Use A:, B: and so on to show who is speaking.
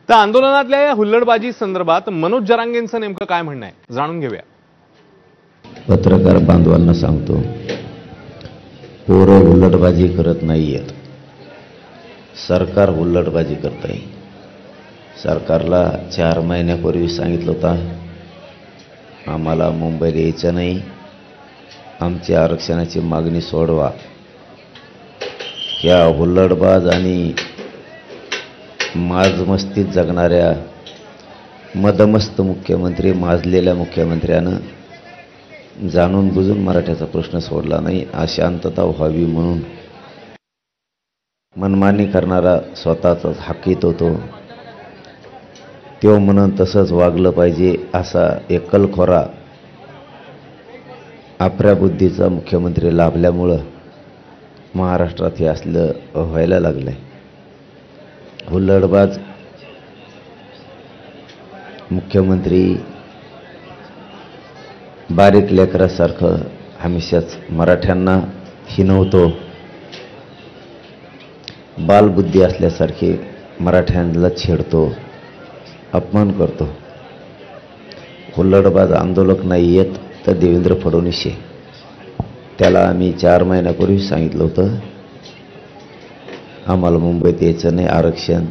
A: तर आंदोलनातल्या या हुल्लडबाजी संदर्भात मनोज जरांगेंचं नेमकं काय म्हणणं आहे जाणून घेऊया।
B: पत्रकार बांधवांना सांगतो, पोरं हुल्लडबाजी करत नाहीयेत, सरकार हुल्लडबाजी करत आहे। सरकारला 4 महिन्यापूर्वी सांगितलं होतं आम्हाला मुंबईला यायचं नाही, आमची आरक्षणाची मागणी सोडवा। या हुल्लडबाज आणि माजमस्तीत जगणाऱ्या मदमस्त मुख्यमंत्री, माजलेल्या मुख्यमंत्र्यानं जाणून बुजून मराठ्याचा प्रश्न सोडला नाही। अशांतता व्हावी म्हणून मनमानी करणारा स्वतःचाच हाकीत होतो, तो म्हणून तसंच वागलं पाहिजे असा एकलखोरा आपल्या बुद्धीचा मुख्यमंत्री लाभल्यामुळं महाराष्ट्रात हे असलं व्हायला लागलंय। हुल्लडबाज मुख्यमंत्री बारीक लेकरासारखं हमेशाच मराठ्यांना हिणवतो, बालबुद्धी असल्यासारखे मराठ्यांना छेडतो, अपमान करतो। हुल्लडबाज आंदोलक नाही येत तर देवेंद्र फडणवीस आहे। त्याला आम्ही 4 महिन्यापूर्वी सांगितलं होतं आम्हाला मुंबईत यायचं नाही, आरक्षण